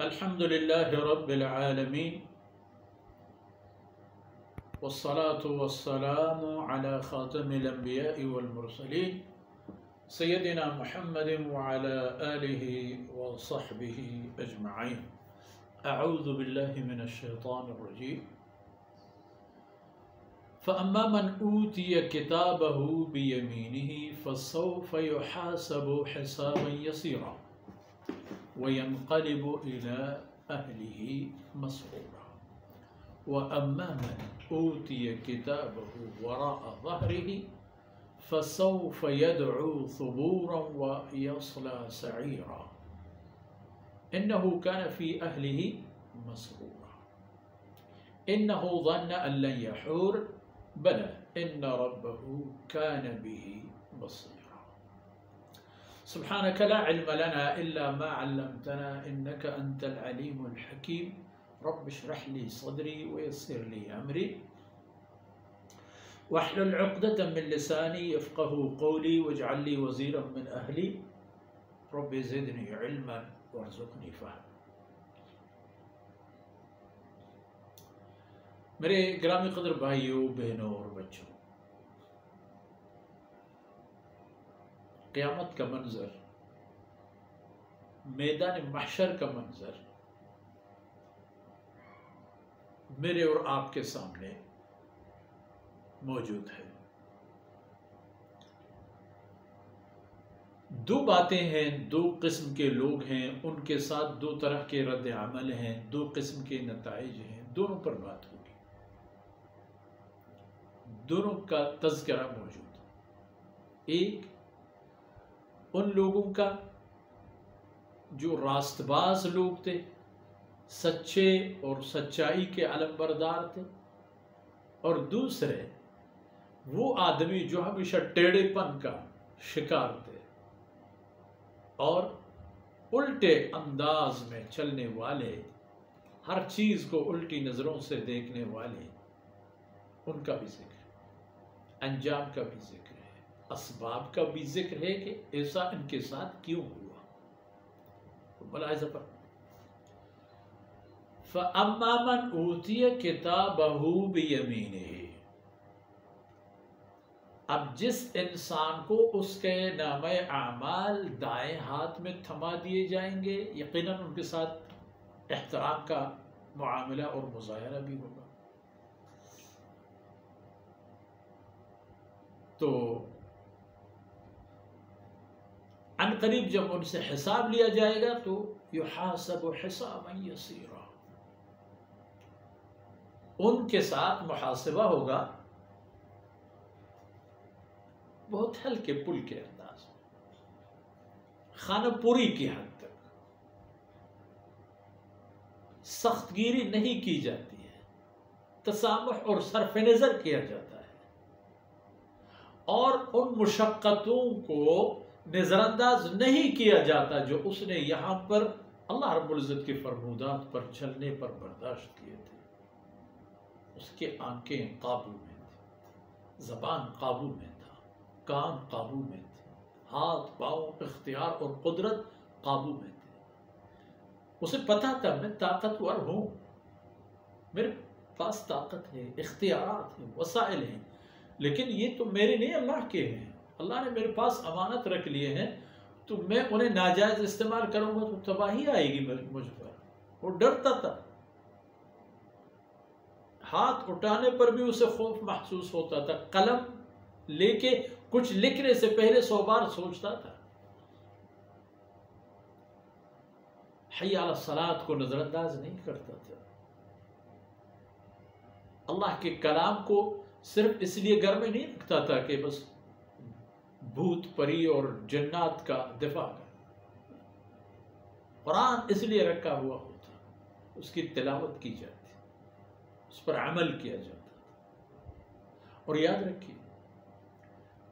الحمد لله رب العالمين والصلاة والسلام على خاتم الأنبياء والمرسلين سيدنا محمد وعلى آله وصحبه أجمعين. أعوذ بالله من الشيطان الرجيم. فأما من أوتي كتابه بيمينه فسوف يحاسب حسابا يسيرا وينقلب إلى أهله مسرورا وأما من أوتي كتابه وراء ظهره فسوف يدعو ثبورا ويصلى سعيرا إنه كان في أهله مسرورا إنه ظن أن لن يحور بلى إن ربه كان به بصيرا. سبحانك لا علم لنا إلا ما علمتنا إنك أنت العليم الحكيم. رب اشرح لي صدري ويسر لي أمري واحلل عقدة من لساني يفقه قولي واجعل لي وزيرا من أهلي رب زدني علما وارزقني فهم. میرے گرامی قدر بھائیوں بہنوں اور بچوں، قیامت کا منظر، میدان محشر کا منظر میرے اور آپ کے سامنے موجود ہے. دو باتیں ہیں، دو قسم کے لوگ ہیں، ان کے ساتھ دو طرح کے رد عمل ہیں، دو قسم کے نتائج ہیں، دونوں پر بات ہوگی، دونوں کا تذکرہ موجود ہے. ایک ان لوگوں کا جو راست باز لوگ تھے، سچے اور سچائی کے علم بردار تھے، اور دوسرے وہ آدمی جو ہمیشہ ٹیڑھے پن کا شکار تھے اور الٹے انداز میں چلنے والے، ہر چیز کو الٹی نظروں سے دیکھنے والے. ان کا بھی ذکر ہے، انجام کا بھی ذکر ہے، اسباب کا بھی ذکر ہے کہ ایسا ان کے ساتھ کیوں ہوا. ملاحظہ پر فَأَمَّا مَنْ أُوتِيَ كِتَابَهُ بِيَمِينِهِ، اب جس انسان کو اس کے نامہ اعمال دائیں ہاتھ میں تھما دیے جائیں گے، یقیناً ان کے ساتھ احترام کا معاملہ اور مظاہرہ بھی ہوگا. تو عن قریب جب ان سے حساب لیا جائے گا تو یحاسب حسابا یسیرا، ان کے ساتھ محاسبہ ہوگا بہت ہلکے پھلکے انداز میں، خانہ پوری کی حد تک. سخت گیری نہیں کی جاتی ہے، تسامح اور صرف نظر کیا جاتا ہے، اور ان مشقتوں کو نظر انداز نہیں کیا جاتا جو اس نے یہاں پر اللہ رب العزت کے فرمودات پر چلنے پر برداشت کیے تھے. اس کے آنکھیں قابو میں تھی، زبان قابو میں تھا، کان قابو میں تھے، ہاتھ پاؤں اختیار اور قدرت قابو میں تھے. اسے پتا تھا میں طاقتور ہوں، میرے پاس طاقت ہے، اختیارات ہیں، وسائل ہیں، لیکن یہ تو میرے نہیں اللہ کے ہیں. اللہ نے میرے پاس امانت رکھ لیے ہیں، تو میں انہیں ناجائز استعمال کروں گا تو تباہی آئے گی مجھ پر. وہ ڈرتا تھا، ہاتھ اٹھانے پر بھی اسے خوف محسوس ہوتا تھا، قلم لے کے کچھ لکھنے سے پہلے 100 بار سوچتا تھا. حی علی الصلاۃ کو نظر انداز نہیں کرتا تھا. اللہ کے کلام کو صرف اس لیے گھر میں نہیں رکھتا تھا کہ بس بھوت پری اور جنات کا دفاع کر. قرآن اس لیے رکھا ہوا ہوتا، اس کی تلاوت کی جاتی، اس پر عمل کیا جاتا. اور یاد رکھیے،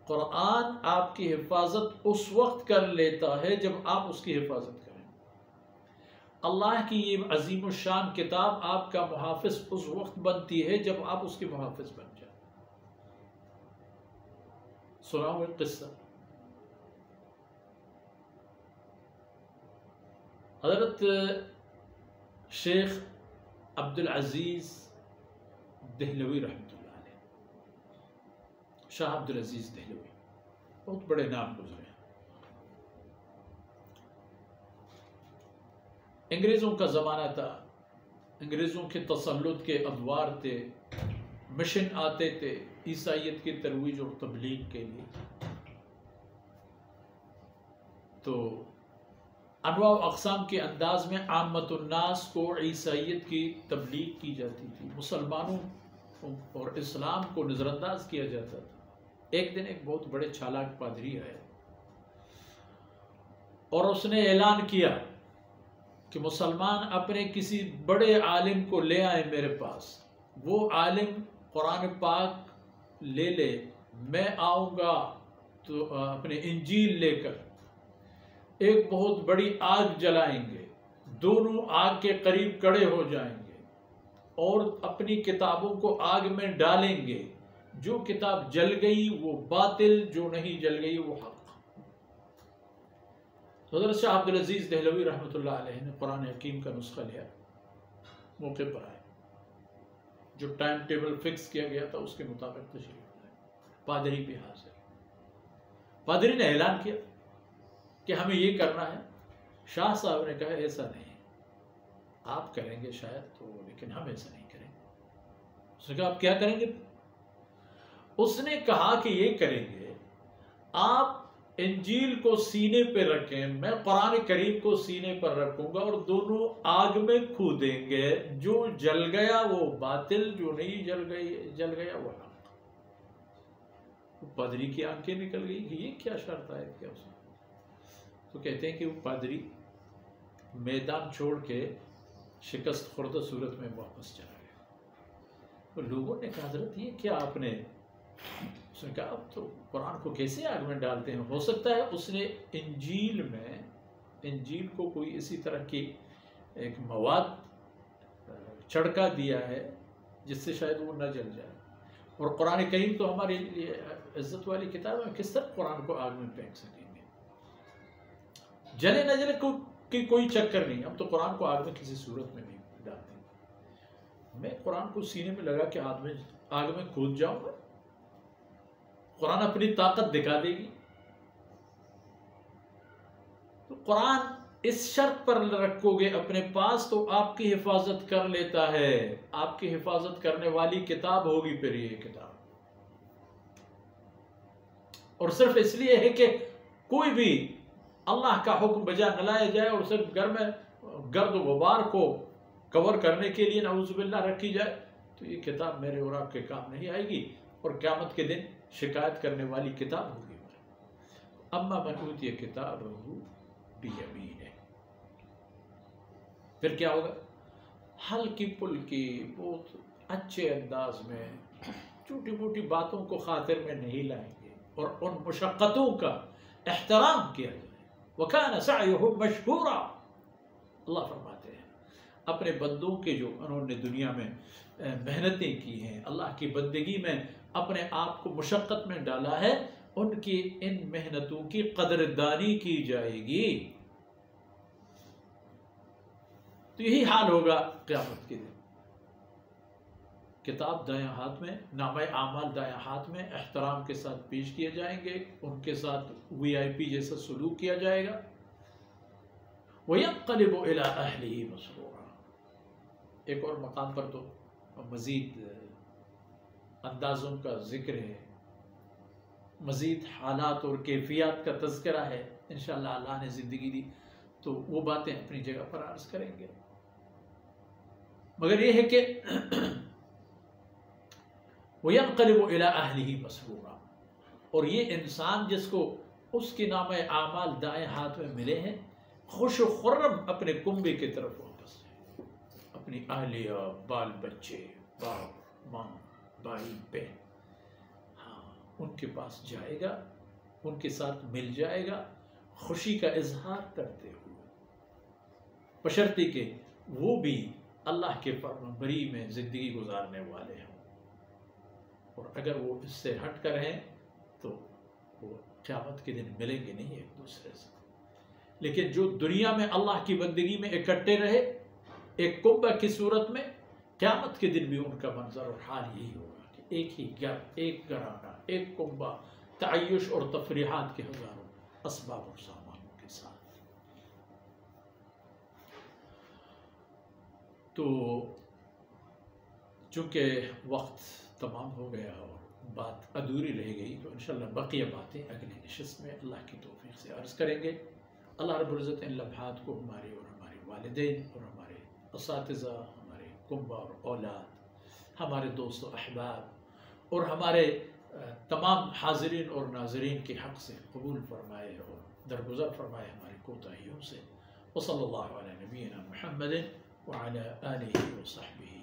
قرآن آپ کی حفاظت اس وقت کر لیتا ہے جب آپ اس کی حفاظت کریں. اللہ کی یہ عظیم الشان کتاب آپ کا محافظ اس وقت بنتی ہے جب آپ اس کے محافظ بن جائیں. سناؤں ایک قصہ. حضرت شیخ عبد العزیز دہلوی رحمۃ اللہ علیہ، شاہ عبد العزیز دہلوی، بہت بڑے نام گزرے ہیں۔ انگریزوں کا زمانہ تھا، انگریزوں کے تسلط کے ادوار تھے، مشن آتے تھے عیسائیت کی ترویج اور تبلیغ کے لیے، تو انواع و اقسام کے انداز میں عامت الناس کو عیسائیت کی تبلیغ کی جاتی تھی، مسلمانوں اور اسلام کو نظر انداز کیا جاتا تھا۔ ایک دن ایک بہت بڑے چالاک پادری آئے اور اس نے اعلان کیا کہ مسلمان اپنے کسی بڑے عالم کو لے آئے میرے پاس، وہ عالم قرآن پاک لے لے، میں آؤں گا تو اپنے انجیل لے کر ایک بہت بڑی آگ جلائیں گے، دونوں آگ کے قریب کھڑے ہو جائیں گے اور اپنی کتابوں کو آگ میں ڈالیں گے، جو کتاب جل گئی وہ باطل، جو نہیں جل گئی وہ حق۔ حضرت شاہ عبد العزیز دہلوی رحمۃ اللہ علیہ نے قرآن حکیم کا نسخہ لیا، موقع پر آئے، جو ٹائم ٹیبل فکس کیا گیا تھا اس کے مطابق تشریف لائے، پادری بھی حاضر۔ پادری نے اعلان کیا کہ ہمیں یہ کرنا ہے۔ شاہ صاحب نے کہا ایسا نہیں، آپ کریں گے شاید تو، لیکن ہم ایسا نہیں کریں گے۔ اس نے کہا آپ کیا کریں گے؟ اس نے کہا کہ یہ کریں گے، آپ انجیل کو سینے پہ رکھیں، میں قرآن کریم کو سینے پر رکھوں گا اور دونوں آگ میں کھودیں گے، جو جل گیا وہ باطل، جو نہیں جل گیا وہ حق۔ پادری کی آنکھیں نکل گئی کہ یہ کیا شرط ہے کیا اس نے؟ تو کہتے ہیں کہ وہ پادری میدان چھوڑ کے شکست خوردہ صورت میں واپس چلا گیا۔ تو لوگوں نے کہا حضرت یہ کیا آپ نے؟ اس نے کہا اب تو قرآن کو کیسے آگ میں ڈالتے ہیں؟ ہو سکتا ہے اس نے انجیل کو کوئی اسی طرح کی ایک مواد چھڑکا دیا ہے جس سے شاید وہ نہ جل جائے، اور قرآن کریم تو ہمارے لیے عزت والی کتاب ہے، کس طرح قرآن کو آگ میں پھینک سکیں گے؟ جلے نہ جلے کی کوئی چکر نہیں، ہم تو قرآن کو آگ میں کسی صورت میں نہیں ڈالتے۔ میں قرآن کو سینے میں لگا کے آگ میں کود جاؤں گا؟ قرآن اپنی طاقت دکھا دے گی۔ تو قرآن اس شرط پر رکھو گے اپنے پاس تو آپ کی حفاظت کر لیتا ہے، آپ کی حفاظت کرنے والی کتاب ہوگی پھر یہ کتاب۔ اور صرف اس لیے ہے کہ کوئی بھی اللہ کا حکم بجا نہ لایا جائے اور صرف گھر میں گرد و غبار کو کور کرنے کے لیے نعوذ باللہ رکھی جائے، تو یہ کتاب میرے اور آپ کے کام نہیں آئے گی، اور قیامت کے دن شکایت کرنے والی کتاب ہوگی۔ اما من اوتی کتابہ بیمینہ، پھر کیا ہوگا؟ ہلکی پھلکی بہت اچھے انداز میں چھوٹی موٹی باتوں کو خاطر میں نہیں لائیں گے اور ان مشقتوں کا احترام کیا جائے۔ وَكَانَ سَعْيُهُ مَشْكُورًا، اللہ فرماتے ہیں اپنے بندوں کے جو انہوں نے دنیا میں محنتیں کی ہیں، اللہ کی بندگی میں اپنے آپ کو مشقت میں ڈالا ہے، ان کی ان محنتوں کی قدردانی کی جائے گی۔ تو یہی حال ہوگا قیامت کے دن، کتاب دائیں ہاتھ میں، نامہ اعمال دائیں ہاتھ میں، احترام کے ساتھ پیش کیے جائیں گے، ان کے ساتھ VIP جیسا سلوک کیا جائے گا۔ وَيَنْقَلِبُ إِلَىٰ أَهْلِهِ مَسْرُورًا، ایک اور مقام پر تو مزید اندازوں کا ذکر ہے، مزید حالات اور کیفیات کا تذکرہ ہے، انشاءاللہ اللہ نے زندگی دی تو وہ باتیں اپنی جگہ پر عرض کریں گے۔ مگر یہ ہے کہ وَيَنْقَلِبُ إِلَىٰ أَهْلِهِ مَسْرُورًا، اور یہ انسان جس کو اس کے نامہ اعمال دائیں ہاتھ میں ملے ہیں، خوش و خرم اپنے کنبے کی طرف واپس ہے، اپنی اہلیہ، بال بچے، باپ ماں، بھائی بہن، ہاں ان کے پاس جائے گا، ان کے ساتھ مل جائے گا، خوشی کا اظہار کرتے ہوئے، بشرطے کہ وہ بھی اللہ کے فرمانبری میں زندگی گزارنے والے ہوں، اور اگر وہ اس سے ہٹ کر ہیں تو وہ قیامت کے دن ملیں گے نہیں ایک دوسرے سے۔ لیکن جو دنیا میں اللہ کی بندگی میں اکٹھے رہے، ایک کنبہ کی صورت میں قیامت کے دن بھی ان کا منظر اور حال یہی ہوگا کہ ایک ہی گھر، ایک گھرانہ، ایک کنبہ، تعیش اور تفریحات کے ہزاروں اسباب اور سامانوں کے ساتھ۔ تو چونکہ وقت تمام ہو گیا اور بات ادھوری رہ گئی، تو انشاءاللہ بقیہ باتیں اگلی نشست میں اللہ کی توفیق سے عرض کریں گے۔ اللہ رب العزت ان لمحات کو ہمارے اور ہمارے والدین اور ہمارے اساتذہ، ہمارے کنبہ اور اولاد، ہمارے دوست و احباب اور ہمارے تمام حاضرین اور ناظرین کے حق سے قبول فرمائے اور درگزر فرمائے ہماری کوتاہیوں سے۔ وصلی اللہ علی نبینا محمد وعلی آلہ وصحبہ